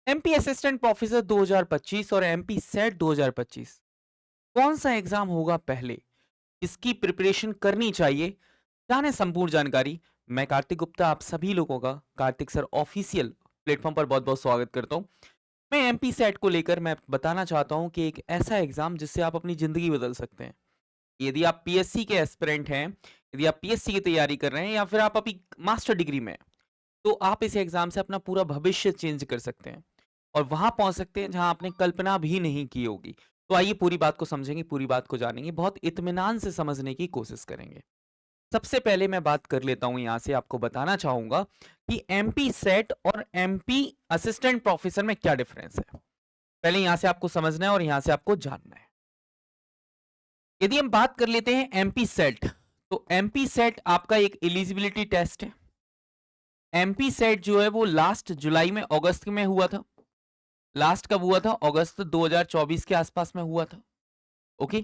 MP assistant professor 2025 और MP set 2025 कौन सा एग्जाम होगा पहले, इसकी प्रिपरेशन करनी चाहिए, जाने संपूर्ण जानकारी। मैं कार्तिक गुप्ता आप सभी लोगों का कार्तिक सर ऑफिशियल प्लेटफॉर्म पर बहुत बहुत स्वागत करता हूं। मैं एमपी सेट को लेकर मैं बताना चाहता हूं कि एक ऐसा एग्जाम जिससे आप अपनी जिंदगी बदल सकते हैं। यदि आप पीएससी के एस्पिरेंट हैं, यदि आप पीएससी की तैयारी कर रहे हैं या फिर आप अभी मास्टर डिग्री में हैं, तो आप इस एग्जाम से अपना पूरा भविष्य चेंज कर सकते हैं और वहां पहुंच सकते हैं जहां आपने कल्पना भी नहीं की होगी। तो आइए पूरी बात को समझेंगे, पूरी बात को जानेंगे, बहुत इत्मीनान से समझने की कोशिश करेंगे। सबसे पहले मैं बात कर लेता हूं, यहां से आपको बताना चाहूंगा कि एमपी सेट और एमपी असिस्टेंट प्रोफेसर में क्या डिफरेंस है। पहले यहां से आपको समझना है और यहां से आपको जानना है। यदि हम बात कर लेते हैं एमपी सेट, तो एमपी सेट आपका एक एलिजिबिलिटी टेस्ट है। एमपी सेट जो है वो लास्ट जुलाई में, अगस्त में हुआ था। लास्ट कब हुआ था? अगस्त 2024 के आसपास में हुआ था। ओके,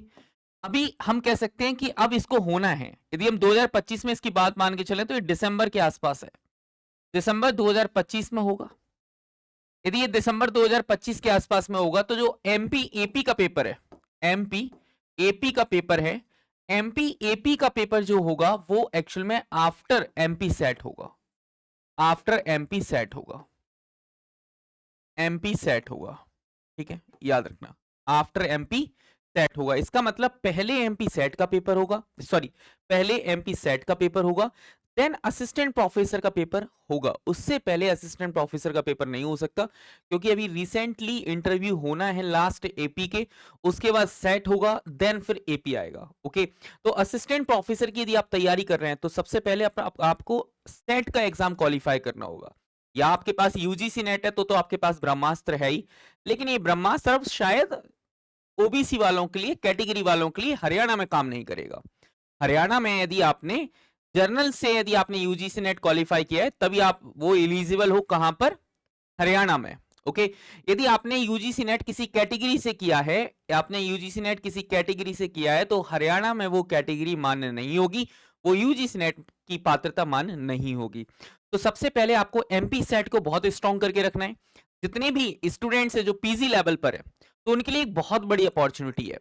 अभी हम कह सकते हैं कि अब इसको होना है। यदि हम 2025 में इसकी बात मान के चलें तो ये दिसंबर के आसपास है, दिसंबर 2025 में होगा। यदि ये दिसंबर 2025 के आसपास में होगा तो जो एमपी एपी का पेपर है, एमपी एपी का पेपर है, एमपी एपी का पेपर जो होगा वो एक्चुअल में आफ्टर एमपी सेट होगा। आफ्टर एमपी सेट होगा, एमपी सेट होगा। ठीक है, याद रखना, आफ्टर एमपी सेट होगा। इसका मतलब पहले एमपी सेट का पेपर होगा, सॉरी, पहले एमपी सेट का पेपर होगा, देन असिस्टेंट प्रोफेसर का पेपर होगा। उससे पहले असिस्टेंट प्रोफेसर का पेपर नहीं हो सकता, क्योंकि अभी रिसेंटली इंटरव्यू होना है लास्ट एपी के, उसके बाद सेट होगा, देन फिर एपी आएगा। ओके, तो असिस्टेंट प्रोफेसर की यदि आप तैयारी कर रहे हैं तो सबसे पहले आपको सेट का एग्जाम क्वालिफाई करना होगा। या आपके पास यूजीसी नेट है तो आपके पास ब्रह्मास्त्र है ही, लेकिन ये ब्रह्मास्त्र अब शायद ओबीसी वालों के लिए, कैटेगरी वालों के लिए हरियाणा में काम नहीं करेगा। हरियाणा में यदि आपने जर्नल से यदि आपने यूजीसी नेट क्वालिफाई किया है तभी आप वो एलिजिबल हो, कहां पर? हरियाणा में। ओके, यदि आपने यूजीसी नेट किसी कैटेगरी से किया है, आपने यूजीसी नेट किसी कैटेगरी से किया है तो हरियाणा में वो कैटेगरी मान्य नहीं होगी, वो यूजीसी नेट की पात्रता मान्य नहीं होगी। तो सबसे पहले आपको एमपी सेट को बहुत स्ट्रॉन्ग करके रखना है। जितने भी स्टूडेंट्स है जो पीजी लेवल पर है, तो उनके लिए एक बहुत बड़ी अपॉर्चुनिटी है।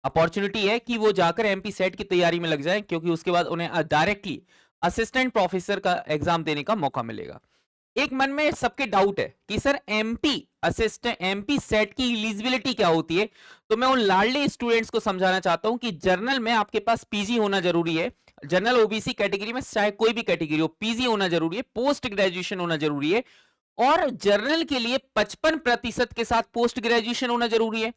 अपॉर्चुनिटी है कि वो जाकर एमपी सेट की तैयारी में लग जाए, क्योंकि उसके बाद उन्हें डायरेक्टली असिस्टेंट प्रोफेसर का एग्जाम देने का मौका मिलेगा। एक मन में सबके डाउट है कि sir MP assistant, MP set की एलिजिबिलिटी क्या होती है। तो मैं उन लाडले स्टूडेंट्स को समझाना चाहता हूं कि जर्नल में आपके पास पीजी होना जरूरी है। जनरल ओबीसी कैटेगरी में चाहे कोई भी कैटेगरी हो, पीजी होना जरूरी है, पोस्ट ग्रेजुएशन होना जरूरी है। और जर्नल के लिए 55% के साथ पोस्ट ग्रेजुएशन होना जरूरी है।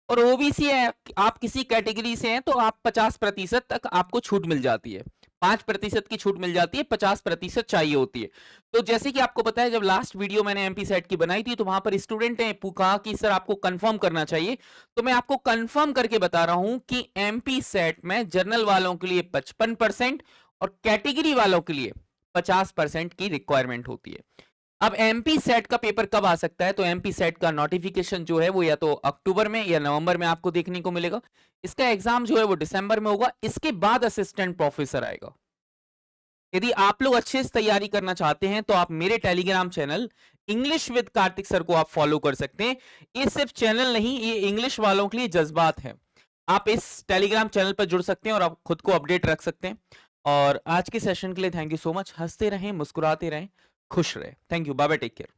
और ओबीसी है, आप किसी कैटेगरी से हैं तो आप 50% तक आपको छूट मिल जाती है। 5% की छूट मिल जाती है, 50% चाहिए होती है। तो जैसे कि आपको पता है, जब लास्ट वीडियो मैंने एमपी सेट की बनाई थी तो वहां पर स्टूडेंट ने कहा कि सर आपको कंफर्म करना चाहिए। तो मैं आपको कंफर्म करके बता रहा हूं कि एमपी सेट में जर्नल वालों के लिए 55% और कैटेगरी वालों के लिए 50% की रिक्वायरमेंट होती है। अब एमपी सेट का पेपर कब आ सकता है? तो एमपी सेट का नोटिफिकेशन जो है वो या तो अक्टूबर में या नवंबर में आपको देखने को मिलेगा। इसका एग्जाम जो है वो दिसंबर में होगा, इसके बाद असिस्टेंट प्रोफेसर आएगा। यदि आप लोग अच्छे से तैयारी करना चाहते हैं तो आप मेरे Telegram channel English with Kartik sir को आप फॉलो कर सकते हैं। ये सिर्फ चैनल नहीं, ये इंग्लिश वालों के लिए जज्बात है। आप इस टेलीग्राम चैनल पर जुड़ सकते हैं और आप खुद को अपडेट रख सकते हैं। और आज के सेशन के लिए थैंक यू सो मच। हंसते रहें, मुस्कुराते रहें, खुश रहे। Thank you, bye bye, take care.